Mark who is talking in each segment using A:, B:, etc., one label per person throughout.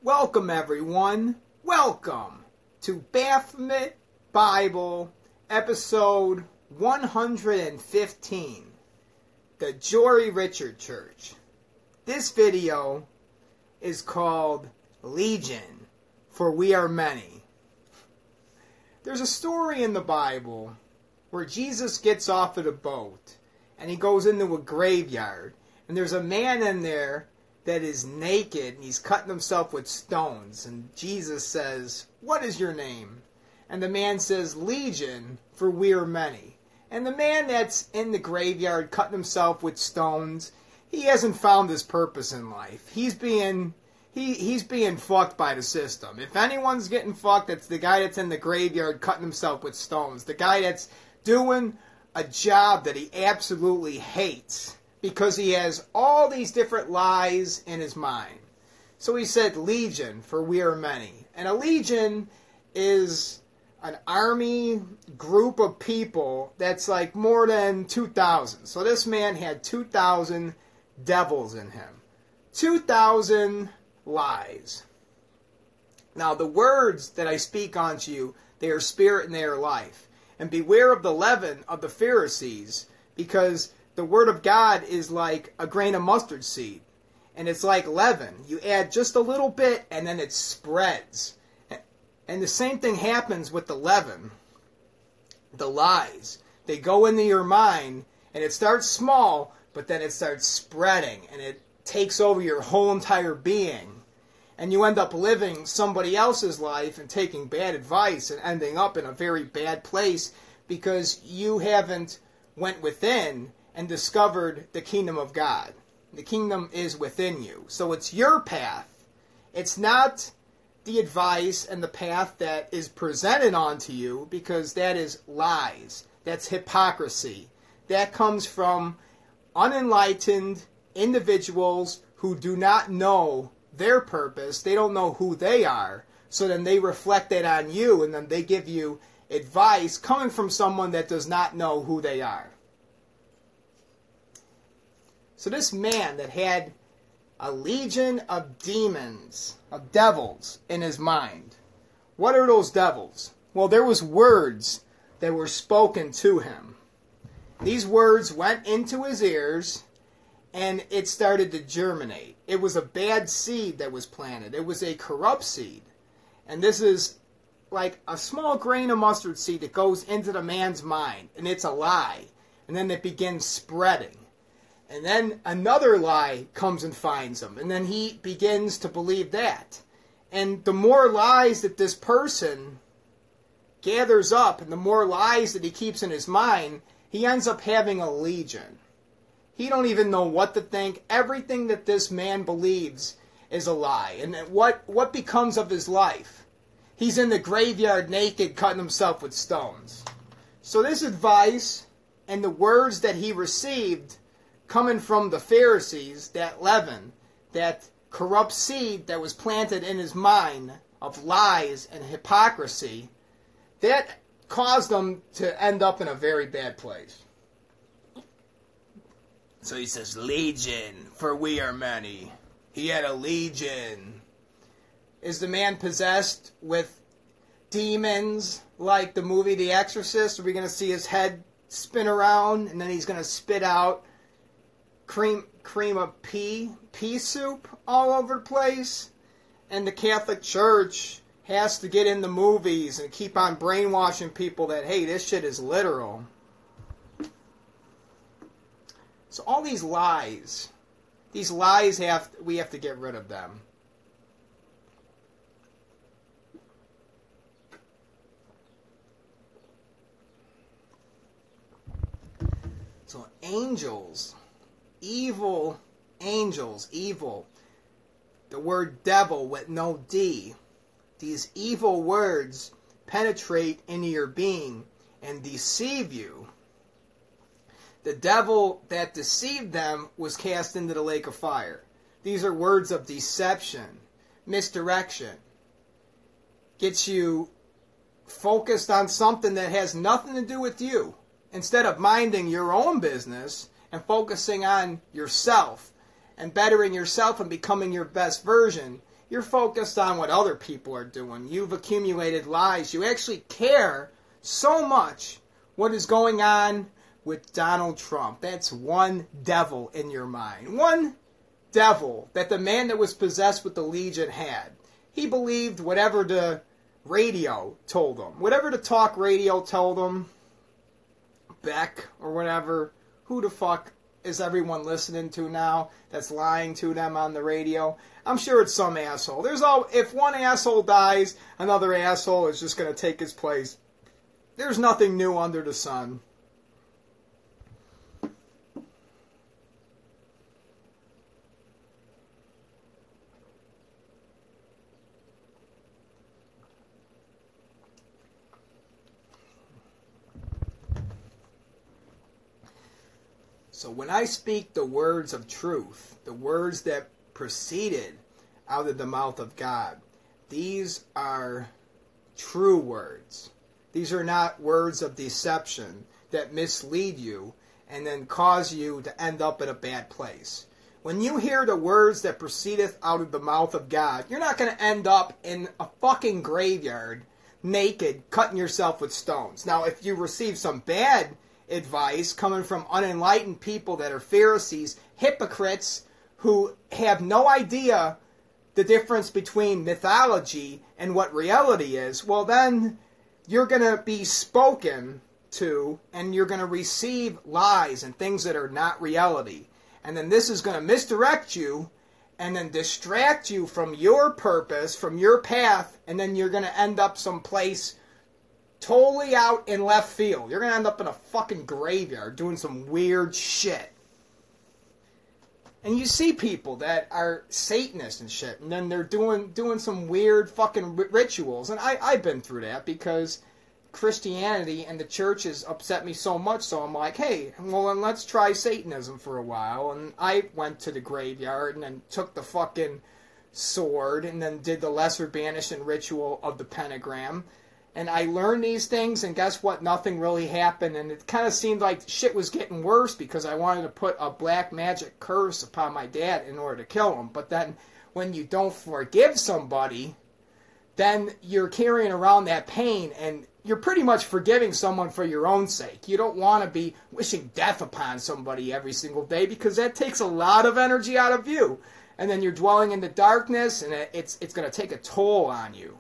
A: Welcome everyone, welcome to Baphomet Bible episode 115, the Jory Richard Church. This video is called Legion, for we are many. There's a story in the Bible where Jesus gets off of a boat and he goes into a graveyard, and there's a man in there that is naked and he's cutting himself with stones, and Jesus says, "What is your name?" And the man says, "Legion, for we are many." And the man that's in the graveyard cutting himself with stones, he hasn't found his purpose in life. He's being fucked by the system. If anyone's getting fucked, it's the guy that's in the graveyard cutting himself with stones. The guy that's doing a job that he absolutely hates, because he has all these different lies in his mind. So he said, "Legion, for we are many." And a legion is an army group of people that's like more than 2,000. So this man had 2,000 devils in him. 2,000 lies. Now the words that I speak unto you, they are spirit and they are life. And beware of the leaven of the Pharisees, because the word of God is like a grain of mustard seed. And it's like leaven. You add just a little bit and then it spreads. And the same thing happens with the leaven. The lies. They go into your mind and it starts small, but then it starts spreading and it takes over your whole entire being. And you end up living somebody else's life and taking bad advice and ending up in a very bad place because you haven't went within and discovered the kingdom of God. The kingdom is within you. So it's your path. It's not the advice and the path that is presented onto you, because that is lies. That's hypocrisy. That comes from unenlightened individuals who do not know their purpose. They don't know who they are. So then they reflect that on you, and then they give you advice coming from someone that does not know who they are. So this man that had a legion of demons, of devils in his mind. What are those devils? Well, there was words that were spoken to him. These words went into his ears and it started to germinate. It was a bad seed that was planted. It was a corrupt seed. And this is like a small grain of mustard seed that goes into the man's mind, and it's a lie. And then it begins spreading. And then another lie comes and finds him. And then he begins to believe that. And the more lies that this person gathers up, and the more lies that he keeps in his mind, he ends up having a legion. He don't even know what to think. Everything that this man believes is a lie. And what becomes of his life? He's in the graveyard naked, cutting himself with stones. So this advice and the words that he received coming from the Pharisees, that leaven, that corrupt seed that was planted in his mind of lies and hypocrisy, that caused him to end up in a very bad place. So he says, "Legion, for we are many." He had a legion. Is the man possessed with demons like the movie The Exorcist? Are we going to see his head spin around and then he's going to spit out cream of pea soup all over the place? And the Catholic Church has to get in the movies and keep on brainwashing people that, hey, this shit is literal. So all these lies we have to get rid of them. So angels, evil angels, evil. The word devil with no D. These evil words penetrate into your being and deceive you. The devil that deceived them was cast into the lake of fire. These are words of deception, misdirection. Gets you focused on something that has nothing to do with you. Instead of minding your own business and focusing on yourself and bettering yourself and becoming your best version, You're focused on what other people are doing. You've accumulated lies. You actually care so much what is going on with Donald Trump. That's one devil in your mind. One devil that the man that was possessed with the Legion had. He believed whatever the radio told him. Whatever the talk radio told him. Beck or whatever. Who the fuck is everyone listening to now that's lying to them on the radio? I'm sure it's some asshole. If one asshole dies, another asshole is just going to take his place. There's nothing new under the sun. So when I speak the words of truth, the words that proceeded out of the mouth of God, these are true words. These are not words of deception that mislead you and then cause you to end up in a bad place. When you hear the words that proceedeth out of the mouth of God, you're not going to end up in a fucking graveyard naked, cutting yourself with stones. Now, if you receive some bad advice coming from unenlightened people that are Pharisees, hypocrites who have no idea the difference between mythology and what reality is, well then you're going to be spoken to and you're going to receive lies and things that are not reality. And then this is going to misdirect you and then distract you from your purpose, from your path, and then you're going to end up someplace totally out in left field. You're going to end up in a fucking graveyard doing some weird shit. And you see people that are Satanists and shit, and then they're doing some weird fucking rituals. And I've been through that because Christianity and the church has upset me so much, so I'm like, hey, well then let's try Satanism for a while. And I went to the graveyard and then took the fucking sword and then did the lesser banishing ritual of the pentagram. And I learned these things, and guess what? Nothing really happened, and it kind of seemed like shit was getting worse because I wanted to put a black magic curse upon my dad in order to kill him. But then when you don't forgive somebody, then you're carrying around that pain, and you're pretty much forgiving someone for your own sake. You don't want to be wishing death upon somebody every single day because that takes a lot of energy out of you. And then you're dwelling in the darkness, and it's going to take a toll on you.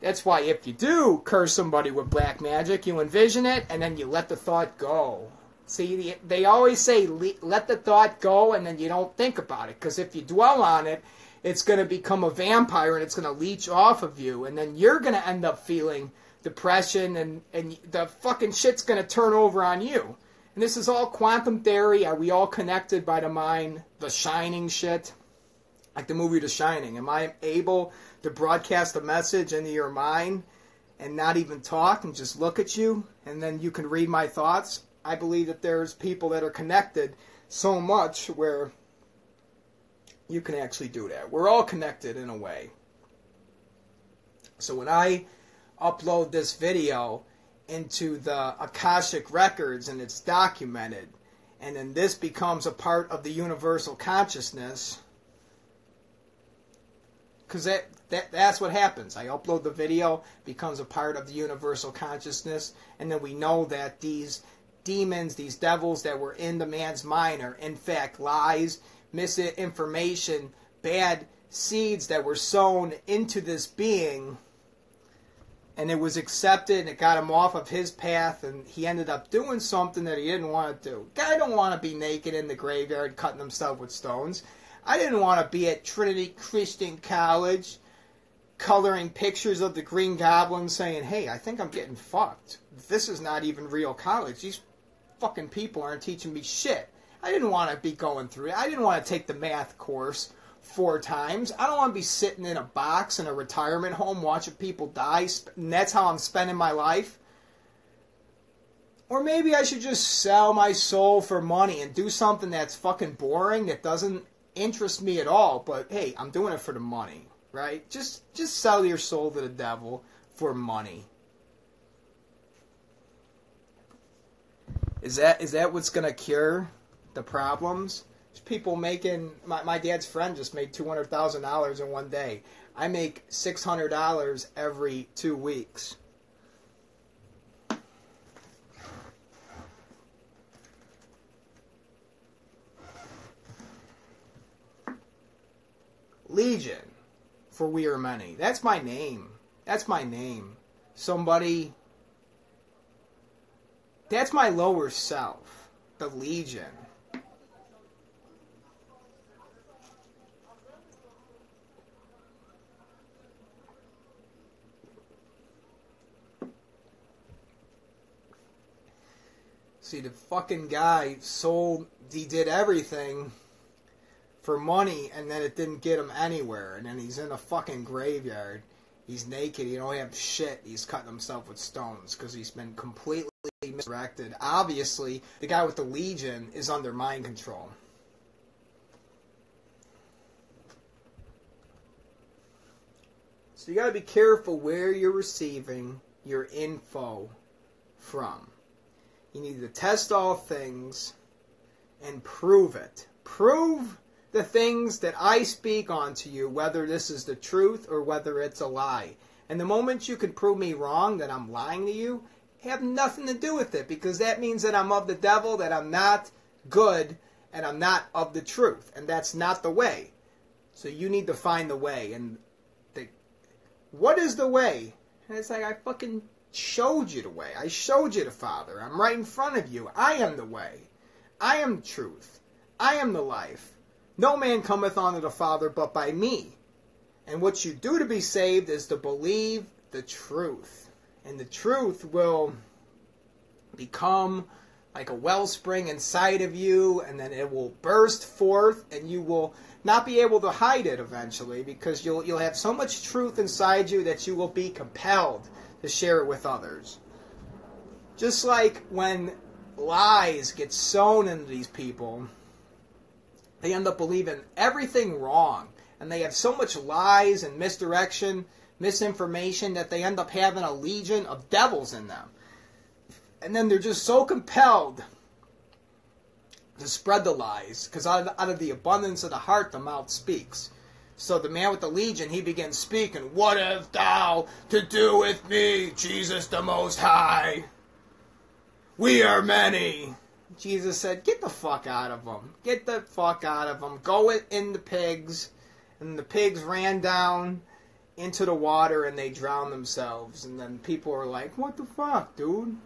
A: That's why if you do curse somebody with black magic, you envision it, and then you let the thought go. See, they always say, let the thought go, and then you don't think about it. Because if you dwell on it, it's going to become a vampire, and it's going to leech off of you. And then you're going to end up feeling depression, and the fucking shit's going to turn over on you. And this is all quantum theory. Are we all connected by the mind? The Shining shit. Like the movie The Shining. Am I able to broadcast a message into your mind and not even talk and just look at you and then you can read my thoughts? I believe that there's people that are connected so much where you can actually do that. We're all connected in a way. So when I upload this video into the Akashic Records and it's documented, and then this becomes a part of the universal consciousness, because that's what happens. I upload the video, becomes a part of the universal consciousness, and then we know that these demons, these devils that were in the man's mind are in fact lies, misinformation, bad seeds that were sown into this being, and it was accepted and it got him off of his path, and he ended up doing something that he didn't want to do. Guy don't want to be naked in the graveyard cutting himself with stones. I didn't want to be at Trinity Christian College coloring pictures of the Green Goblin saying, hey, I think I'm getting fucked. This is not even real college. These fucking people aren't teaching me shit. I didn't want to be going through it. I didn't want to take the math course 4 times. I don't want to be sitting in a box in a retirement home watching people die, and that's how I'm spending my life. Or maybe I should just sell my soul for money and do something that's fucking boring, that doesn't interest me at all, but hey, I'm doing it for the money, right? Just sell your soul to the devil for money. Is that what's going to cure the problems? There's people making, my dad's friend just made $200,000 in one day. I make $600 every 2 weeks. Legion, for we are many. That's my name. That's my name. Somebody, that's my lower self. The Legion. See, the fucking guy sold, he did everything for money, and then it didn't get him anywhere. And then he's in a fucking graveyard. He's naked. He don't have shit. He's cutting himself with stones because he's been completely misdirected. Obviously, the guy with the Legion is under mind control. So you got to be careful where you're receiving your info from. You need to test all things and prove it. Prove the things that I speak onto you, whether this is the truth or whether it's a lie. And the moment you can prove me wrong, that I'm lying to you, have nothing to do with it, because that means that I'm of the devil, that I'm not good, and I'm not of the truth. And that's not the way. So you need to find the way. And what is the way? And it's like, I fucking showed you the way. I showed you the Father. I'm right in front of you. I am the way. I am the truth. I am the life. No man cometh unto the Father but by me. And what you do to be saved is to believe the truth. And the truth will become like a wellspring inside of you, and then it will burst forth, and you will not be able to hide it eventually, because you'll have so much truth inside you that you will be compelled to share it with others. Just like when lies get sown into these people, they end up believing everything wrong. And they have so much lies and misdirection, misinformation, that they end up having a legion of devils in them. And then they're just so compelled to spread the lies, because out of the abundance of the heart, the mouth speaks. So the man with the legion, he begins speaking, "What have thou to do with me, Jesus the Most High? We are many." Jesus said, "Get the fuck out of them. Get the fuck out of them. Go in the pigs." And the pigs ran down into the water and they drowned themselves. And then people were like, "What the fuck, dude?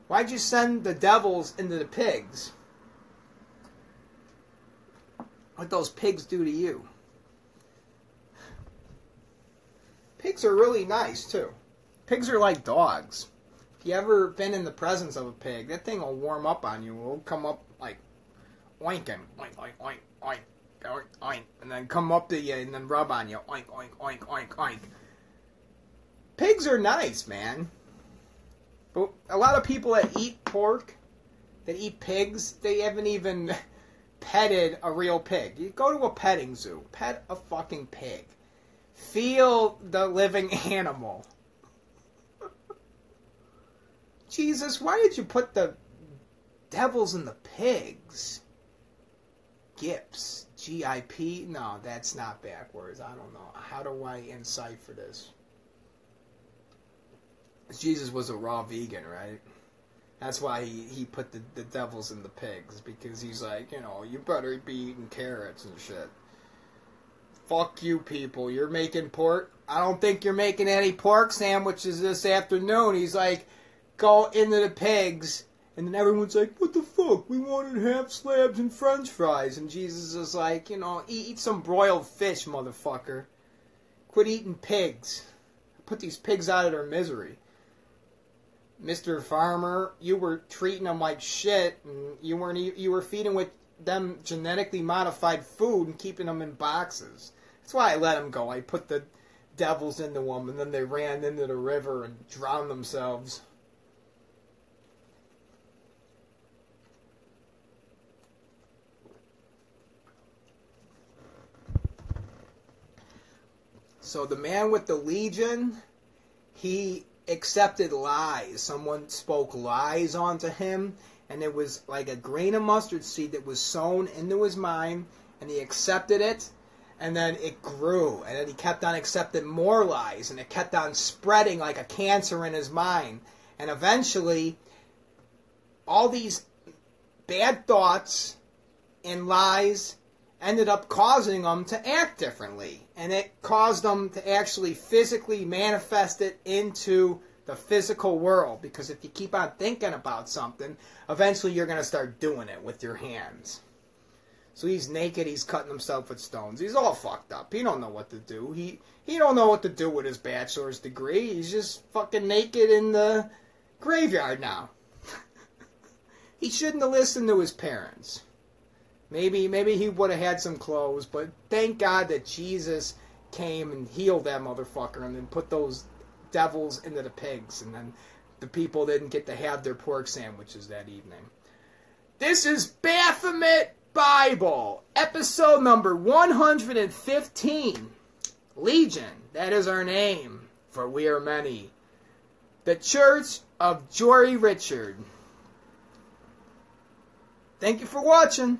A: Why'd you send the devils into the pigs? What'd those pigs do to you?" Pigs are really nice, too. Pigs are like dogs. If you ever been in the presence of a pig, that thing will warm up on you. It will come up like oinking, oink, oink, oink, oink, oink, oink, and then come up to you and then rub on you, oink, oink, oink, oink, oink. Pigs are nice, man. But a lot of people that eat pork, that eat pigs, they haven't even petted a real pig. You go to a petting zoo, pet a fucking pig. Feel the living animal. Jesus, why did you put the devils in the pigs? Gips. G-I-P? No, that's not backwards. I don't know. How do I encipher this? Jesus was a raw vegan, right? That's why he put the devils in the pigs. Because he's like, you better be eating carrots and shit. Fuck you people. You're making pork? I don't think you're making any pork sandwiches this afternoon. He's like, go into the pigs. And then everyone's like, what the fuck? We wanted half slabs and french fries. And Jesus is like, eat some broiled fish, motherfucker. Quit eating pigs. Put these pigs out of their misery. Mr. Farmer, you were treating them like shit. And you were feeding with them genetically modified food and keeping them in boxes. That's why I let them go. I put the devils into them, and then they ran into the river and drowned themselves. So the man with the legion, he accepted lies. Someone spoke lies onto him, and it was like a grain of mustard seed that was sown into his mind, and he accepted it, and then it grew, and then he kept on accepting more lies, and it kept on spreading like a cancer in his mind, and eventually all these bad thoughts and lies ended up causing them to act differently, and it caused them to actually physically manifest it into the physical world, because if you keep on thinking about something, eventually you're going to start doing it with your hands. So he's naked, he's cutting himself with stones. He's all fucked up. He don't know what to do. He don't know what to do with his bachelor's degree. He's just fucking naked in the graveyard now. He shouldn't have listened to his parents. Maybe he would have had some clothes, but thank God that Jesus came and healed that motherfucker and then put those devils into the pigs, and then the people didn't get to have their pork sandwiches that evening. This is Baphomet Bible, episode number 115. Legion, that is our name, for we are many. The Church of Jory Richard. Thank you for watching.